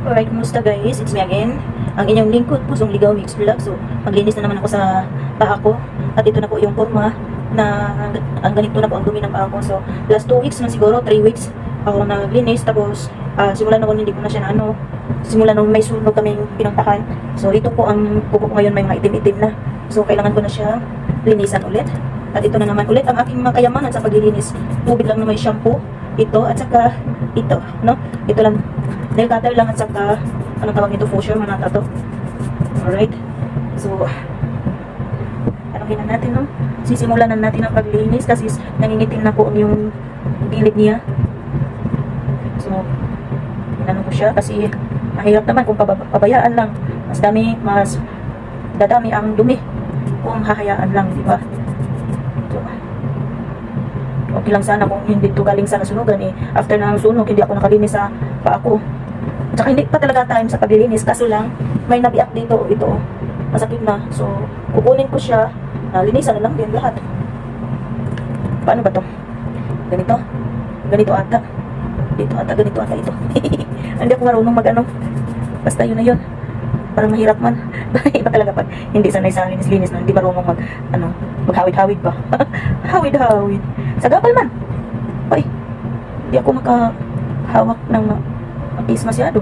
Alright, kumusta guys? It's me again. Ang inyong lingkod, Pusong Ligaw Mix Vlog. So, maglinis na naman ako sa paa ko. At ito na po yung forma na ang ganito na po ang dumi ng paa ko. So, last 2 weeks na siguro, 3 weeks ako naglinis. Tapos, simula noon hindi ko na siya na simula nung may sunog kaming pinuntahan. So, ito po ang kuko ko ngayon, may mga itim-itim na. So, kailangan ko na siya linisan ulit. At ito na naman ulit ang aking mga kayamanan sa paglilinis. Tubig lang na may shampoo. Ito at saka ito, no? Ito lang, nail cutter lang at saka anong tawag nito, fusher, manata to. Alright. So, anuhin na natin, no? Sisimulan na natin ang paglinis kasi nangingitim na po yung gilid niya. So, inano ko siya kasi mahirap naman kung pabayaan lang. Mas dadami ang dumi kung hahayaan lang, di ba? So, okay lang sana kung hindi ito galing sa nasunugan after ng sunog hindi ako nakalinis sa paa ko. At saka hindi pa talaga time sa paglilinis, kaso lang may nabiak dito, ito masakit na. So kukunin ko siya, linisan na lang din lahat. Paano ba to? Ganito ata ganito ata ito. Hindi ako marunong basta yun na yun, parang mahirap man. Iba talaga pag hindi sanay sa linis-linis na hindi marunong maghawid-hawid pa. Hawid-hawid sa gapal man. Ay, hindi ako makahawak ng mapis masyado.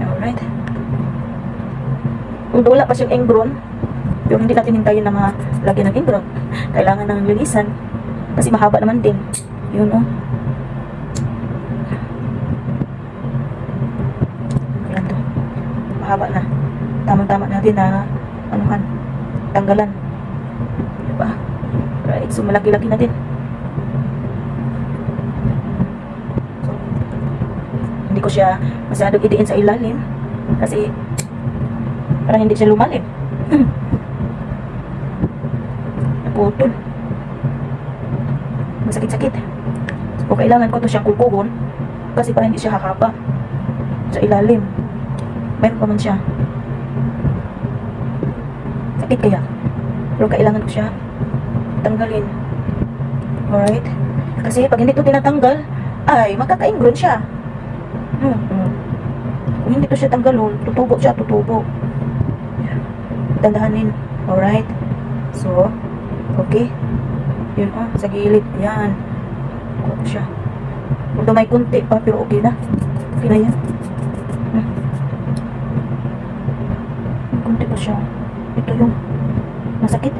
Alright. Kung wala pa siyang ingron, yung hindi natin hintayin na malagyan ng ingron, kailangan ng linisan kasi mahaba naman din yun, oh. Ayan to, mahaba na, tama-tama natin na tanggalan, diba? Right, so malaki-laki natin. So, hindi ko siya masyadong idiin sa ilalim kasi parang hindi siya lumalim. Naputol, masakit-sakit. So kailangan ko to siyang kukugon kasi parang hindi siya hakaba sa ilalim. Mayroon pa man siya, sakit kaya, pero kailangan ko siya tanggalin. Alright, kasi pag hindi ito tinatanggal ay magkaka-ingron siya. Kung hindi to siya tanggalon, tutubo siya, dandahanin. Alright, so okay, yun, sa gilid, yan, kuha ko siya. Although may kunti pa, pero okay na yan. May kunti pa siya. Ito yung masakit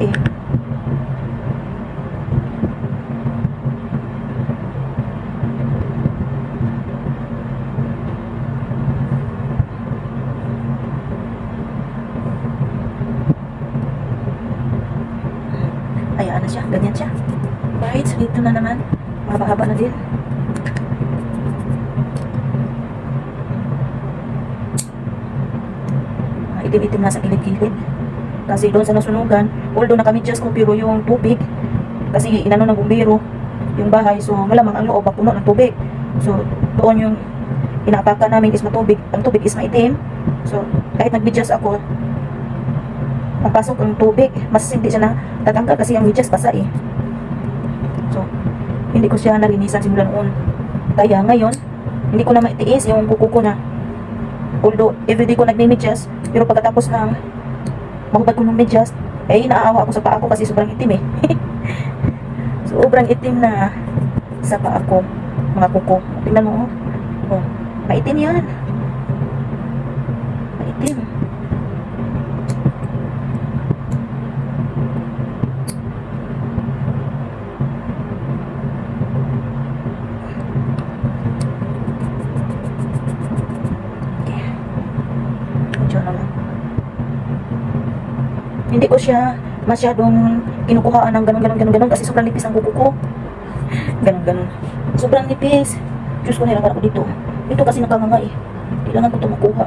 Ayaan na siya, ganyan siya. Right, so dito na naman, mahaba-haba na din. Itim-itim na sa gilid-gilid. Kasi doon sa nasunugan, although nakamidyas ko, pero yung tubig, kasi inano ng bumbero yung bahay, so malamang ang loob puno ng tubig. So doon yung inaapakan namin is matubig, ang tubig is maitim. So kahit nagmidyas ako, papasok ang tubig, mas hindi siya natatanggal kasi ang midyas basa So hindi ko siya nalinisan simula noon. Kaya ngayon hindi ko na maitiis yung kuko ko na, although everyday ko nagmi-midyas, pero pagkatapos ng mahubad ko ng medyas, naawa ako sa paa ko kasi sobrang itim sobrang itim na sa paa ko, mga kuko. Tingnan mo, maitim yan, maitim. Hindi ko siya masyadong kinukuhaan ng ganun kasi sobrang nipis ang kuko ko. Ganun. Sobrang nipis. Diyos ko, nilanggan ako dito. Ito kasi nakanganga kailangan ko ito makuha.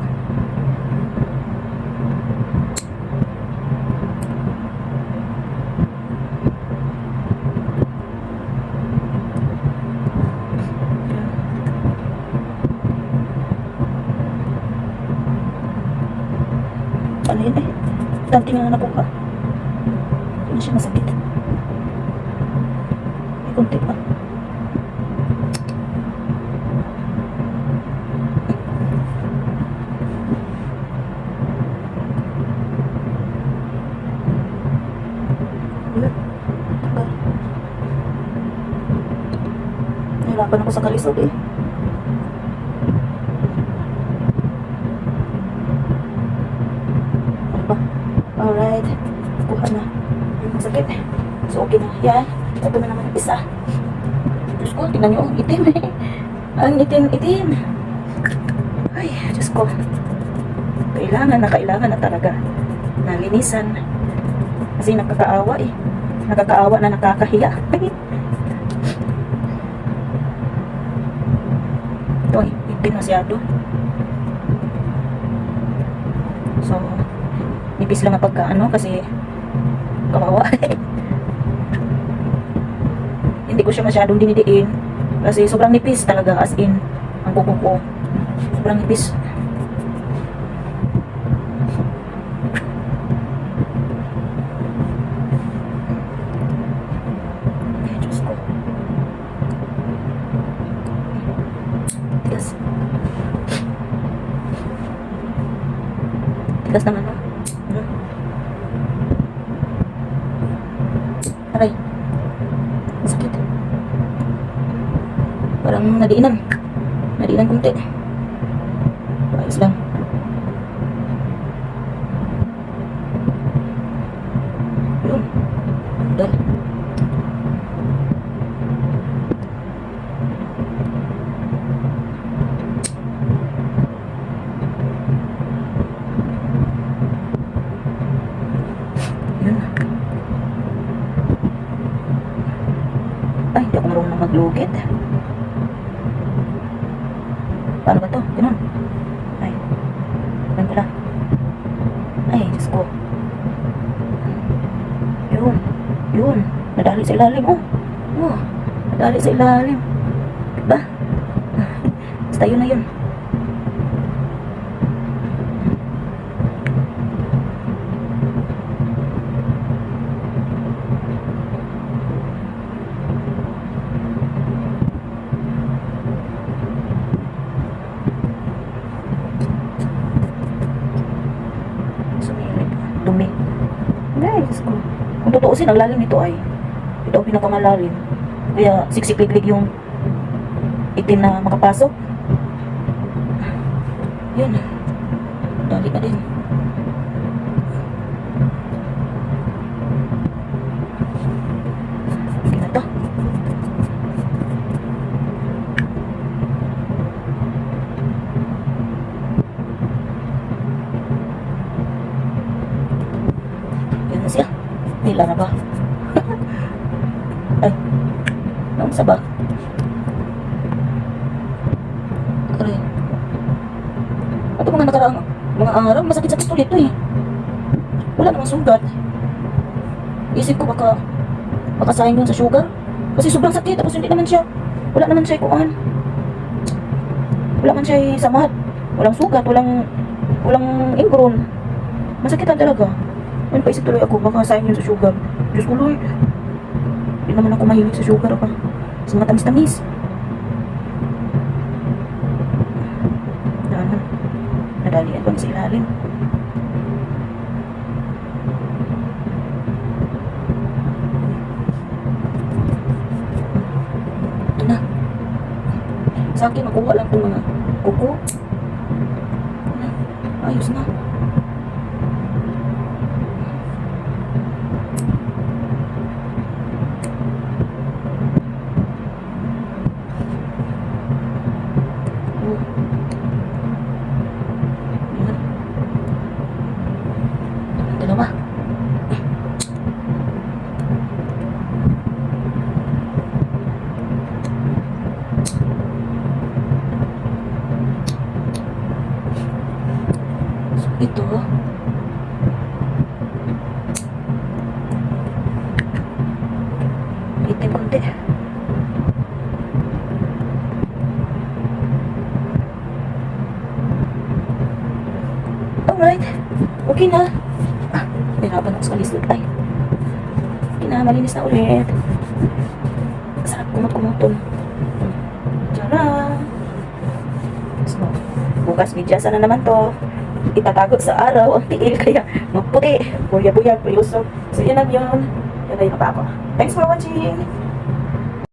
Ano yun Dante nga nakuha. Hindi siya masakit. May kunti pa. nahihirapan ako sa kalisod eh. Ano ba? Alright. Kuha na. Yung sakit. So, okay na. Yan. Ito na naman yung isa. Diyos ko, tingnan nyo. Itim eh. Ang itim-itim. Ay, Diyos ko. Kailangan na talaga na linisan. Kasi nakakaawa eh. Nakakaawa na nakakahiya. Ito, itim masyado. So, nipis lang ang pagkaano kasi kawawa. Hindi ko siya masyadong dinidiin kasi sobrang nipis talaga, as in ang kuko ko. Sobrang nipis. Ay, Diyos ko. Tigas. Tigas naman, no? Aray. Sakit. Parang nadiinan. Nadiinan kunti. Ayos lang. Yun. Dal. Yun. Ay, hindi ako marunong maglugit. Paano ba to? Ganun. Ay. Ganun pala. Ay, Diyos ko. Yun. Yun. Nadali sa ilalim. Oh. Oh. Nadali sa ilalim. Diba? Basta yun na yun. Dumi. Ay, Diyos ko. Kung tutuusin, ang lalim nito ay ito ang pinakamalalim. Kaya siksipiglig yung itim na makapasok. Yun. Dali ka din. Okay na to. Yan na siya. Nila na ba? Ay. Naon sa ba? Aray. Ito mga nakaraang mga araw, masakit-sakit ulit ito eh. Wala namang sugat. Isip ko baka sayang dun sa sugar. Kasi sobrang sakit, tapos hindi naman siya, wala naman siya kuan. Wala man siya samad. Walang sugat, walang ingrown. Masakitan talaga. Ayun, paisip tuloy ako, baka sayang yun sa sugar. Diyos ko Lord. Hindi naman ako mahilig sa sugar pa. Sa mga tamis-tamis. Nadalian ko sa ilalim. Ito na. Sa akin, makuha lang itong mga kuko. Ayos na. Dalawa. So, ito. Itim konti. Alright. Okay na. Hirapan ako sa kalisod. Ay. Okay na, malinis na ulit. Sarap kumot-kumotong. Tara. So, bukas medyasa na naman to. Itatago sa araw ang tiil kaya maputi. Buya-buya, puyusok. So, yun lang yun. Yun na yung pa ako. Thanks for watching.